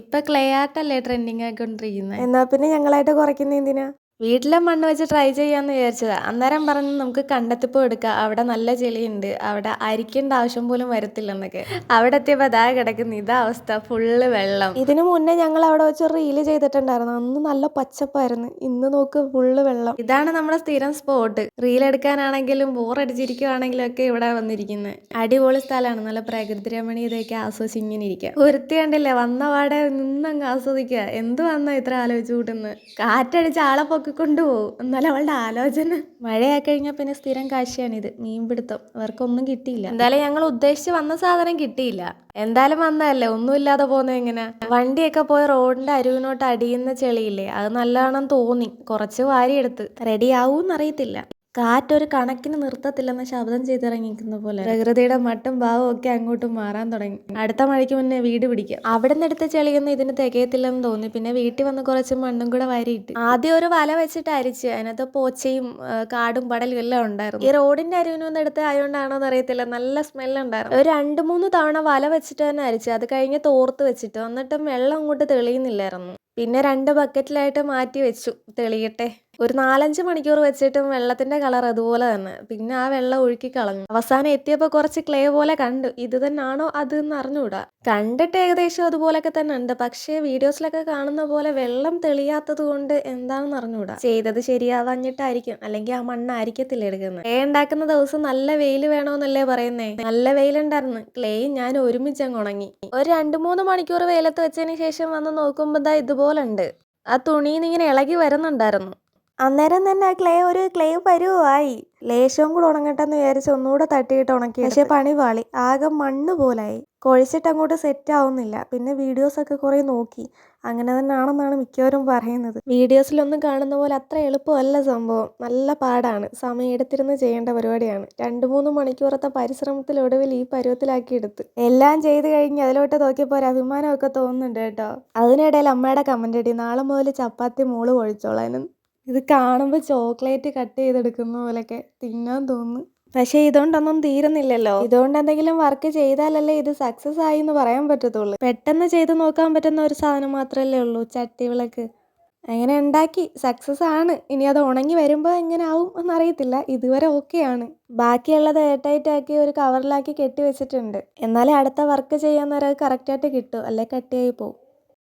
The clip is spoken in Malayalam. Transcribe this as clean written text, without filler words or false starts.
ഇപ്പൊ ക്ലേ ആർട്ടല്ലേ ട്രെൻഡിങ് ആയിക്കൊണ്ടിരിക്കുന്നത്. എന്നാ പിന്നെ ഞങ്ങളായിട്ട് കുറയ്ക്കുന്ന എന്തിനാ? വീട്ടിലെ മണ്ണ് വെച്ച് ട്രൈ ചെയ്യാന്ന് വിചാരിച്ചതാ. അന്നേരം പറഞ്ഞു നമുക്ക് കണ്ടെത്തിപ്പോ എടുക്കാം, അവിടെ നല്ല ചെളിയുണ്ട്, അവിടെ അരിക്കേണ്ട ആവശ്യം പോലും വരത്തില്ലെന്നൊക്കെ. അവിടെ എത്തിയപ്പോൾ അതാ കിടക്കുന്നു, ഇതാ അവസ്ഥ, ഫുള്ള് വെള്ളം. ഇതിനു മുന്നേ ഞങ്ങൾ അവിടെ വെച്ച് റീല് ചെയ്തിട്ടുണ്ടായിരുന്നു. അന്ന് നല്ല പച്ചപ്പായിരുന്നു, ഇന്ന് നോക്ക് ഫുള്ള് വെള്ളം. ഇതാണ് നമ്മുടെ സ്ഥിരം സ്പോട്ട്. റീൽ എടുക്കാനാണെങ്കിലും ബോറടിച്ചിരിക്കുവാണെങ്കിലും ഒക്കെ ഇവിടെ വന്നിരിക്കുന്നത്. അടിപൊളി സ്ഥലമാണ്, നല്ല പ്രകൃതി രമണീയതയൊക്കെ ആസ്വദിച്ച് ഇങ്ങനെ ഇരിക്കുക. ഒരുത്തി കണ്ടില്ലേ, വന്ന പാടെ നിന്നങ്ങ് ആസ്വദിക്കുക. എന്ത് വന്നാ ഇത്ര ആലോചിച്ച് കൂട്ടുന്നത്? കാറ്റടിച്ച് ആളെ കൊണ്ടുപോകും, എന്നാലും അവളുടെ ആലോചന. മഴയായി കഴിഞ്ഞാൽ പിന്നെ സ്ഥിരം കാഴ്ചയാണിത്, മീൻപിടുത്തം. അവർക്കൊന്നും കിട്ടിയില്ല. എന്തായാലും ഞങ്ങൾ ഉദ്ദേശിച്ച് വന്ന സാധനം കിട്ടിയില്ല. എന്തായാലും വന്നതല്ലേ, ഒന്നുമില്ലാതെ പോകുന്നത് എങ്ങനെ? വണ്ടിയൊക്കെ പോയി റോഡിന്റെ അരുവിനോട്ട് അടിയുന്ന ചെളിയില്ലേ, അത് നല്ലതാണെന്ന് തോന്നി, കുറച്ച് വാരിയെടുത്ത്. റെഡിയാവൂന്നറിയത്തില്ല. കാറ്റൊരു കണക്കിന് നിർത്തത്തില്ലെന്ന് ശബ്ദം ചെയ്തിറങ്ങിക്കുന്ന പോലെ പ്രകൃതിയുടെ മട്ടും ഭാവവും ഒക്കെ അങ്ങോട്ടും മാറാൻ തുടങ്ങി. അടുത്ത മഴയ്ക്ക് മുന്നേ വീട് പിടിക്കാം. അവിടെ നിന്ന് എടുത്ത ചെളിയൊന്നും ഇതിന് തികയത്തില്ലെന്ന് തോന്നി. പിന്നെ വീട്ടിൽ വന്ന് കുറച്ച് മണ്ണും കൂടെ വാരിയിട്ട് ആദ്യം ഒരു വല വെച്ചിട്ട് അരിച്ച്, അതിനകത്ത് പോച്ചയും കാടും പടലും എല്ലാം ഉണ്ടായിരുന്നു. ഈ റോഡിന്റെ അരുവിനൊന്നും എടുത്ത് ആയതുകൊണ്ടാണോ എന്ന് അറിയത്തില്ല, നല്ല സ്മെല്ലുണ്ടായിരുന്നു. ഒരു 2-3 തവണ വല വെച്ചിട്ട് തന്നെ അരിച്ച്, അത് കഴിഞ്ഞ് തോർത്ത് വെച്ചിട്ട്, എന്നിട്ടും വെള്ളം അങ്ങോട്ട് തെളിയുന്നില്ലായിരുന്നു. പിന്നെ 2 ബക്കറ്റിലായിട്ട് മാറ്റി വെച്ചു, തെളിയട്ടെ. ഒരു 4-5 മണിക്കൂർ വെച്ചിട്ടും വെള്ളത്തിന്റെ കളർ അതുപോലെ തന്നെ. പിന്നെ ആ വെള്ളം ഒഴുക്കി കളഞ്ഞു. അവസാനം എത്തിയപ്പോൾ കുറച്ച് ക്ലേ പോലെ കണ്ടു. ഇത് തന്നെയാണോ അത് എന്ന് അറിഞ്ഞുകൂടാ. കണ്ടിട്ട് ഏകദേശം അതുപോലൊക്കെ തന്നെ ഉണ്ട്, പക്ഷേ വീഡിയോസിലൊക്കെ കാണുന്ന പോലെ വെള്ളം തെളിയാത്തത് കൊണ്ട് എന്താണെന്ന് അറിഞ്ഞുകൂടാ. ചെയ്തത് ശരിയാവാഞ്ഞിട്ടായിരിക്കും, അല്ലെങ്കിൽ ആ മണ്ണായിരിക്കത്തില്ല എടുക്കുന്നത്. ക്ലേ ഉണ്ടാക്കുന്ന ദിവസം നല്ല വെയിൽ വേണമെന്നല്ലേ പറയുന്നേ. നല്ല വെയിലുണ്ടായിരുന്നു, ക്ലേയും ഞാൻ ഒരുമിച്ചങ്ങ് ഉണങ്ങി. ഒരു 2-3 മണിക്കൂർ വെയിലത്ത് വെച്ചതിന് ശേഷം വന്ന് നോക്കുമ്പോൾ ദാ ഇതുപോലെ ഉണ്ട്. ആ തുണിയിൽ നിന്ന് ഇങ്ങനെ ഇളകി വരുന്നുണ്ടായിരുന്നു. അന്നേരം തന്നെ ആ ക്ലേ പരുവായി. ലേശവും കൂടെ ഉണങ്ങട്ടെന്ന് വിചാരിച്ച് ഒന്നുകൂടെ തട്ടിയിട്ട് ഉണക്കി, പക്ഷെ പണി പാളി, ആകെ മണ്ണ് പോലായി. കുഴച്ചിട്ട് അങ്ങോട്ട് സെറ്റ് ആവുന്നില്ല. പിന്നെ വീഡിയോസൊക്കെ കുറേ നോക്കി, അങ്ങനെ തന്നെ ആണെന്നാണ് മിക്കവരും പറയുന്നത്. വീഡിയോസിലൊന്നും കാണുന്ന പോലെ അത്ര എളുപ്പമല്ല സംഭവം, നല്ല പാടാണ്, സമയം എടുത്തിരുന്ന് ചെയ്യേണ്ട പരിപാടിയാണ്. 2-3 മണിക്കൂറത്തെ പരിശ്രമത്തിലൊടുവിൽ ഈ പരുവത്തിലാക്കി എടുത്ത്. എല്ലാം ചെയ്ത് കഴിഞ്ഞ് അതിലോട്ട് നോക്കിയപ്പോൾ ഒരു അഭിമാനമൊക്കെ തോന്നുന്നുണ്ട് കേട്ടോ. അതിനിടയിൽ അമ്മയുടെ കമന്റ് ഇടി, നാളെ മുതൽ ചപ്പാത്തി മോള് പൊഴിച്ചോളാനും. ഇത് കാണുമ്പോൾ ചോക്ലേറ്റ് കട്ട് ചെയ്തെടുക്കുന്ന പോലെയൊക്കെ തിന്നാൻ തോന്നുന്നു. പക്ഷേ ഇതുകൊണ്ടൊന്നും തീരുന്നില്ലല്ലോ. ഇതുകൊണ്ട് എന്തെങ്കിലും വർക്ക് ചെയ്താലല്ലേ ഇത് സക്സസ് ആയി എന്ന് പറയാൻ പറ്റത്തുള്ളൂ. പെട്ടെന്ന് ചെയ്ത് നോക്കാൻ പറ്റുന്ന ഒരു സാധനം മാത്രമല്ലേ ഉള്ളൂ, ചട്ടി വിളക്ക്. അങ്ങനെ ഉണ്ടാക്കി, സക്സസ് ആണ്. ഇനി അത് ഉണങ്ങി വരുമ്പോൾ എങ്ങനെ ആവും എന്നറിയത്തില്ല. ഇതുവരെ ഓക്കെയാണ്. ബാക്കിയുള്ളത് എയർടൈറ്റ് ആക്കി ഒരു കവറിലാക്കി കെട്ടി വെച്ചിട്ടുണ്ട്. എന്നാലേ അടുത്ത വർക്ക് ചെയ്യാൻ നേരം അത് കറക്റ്റായിട്ട് കിട്ടും, അല്ലെ കട്ടിയായി പോകും.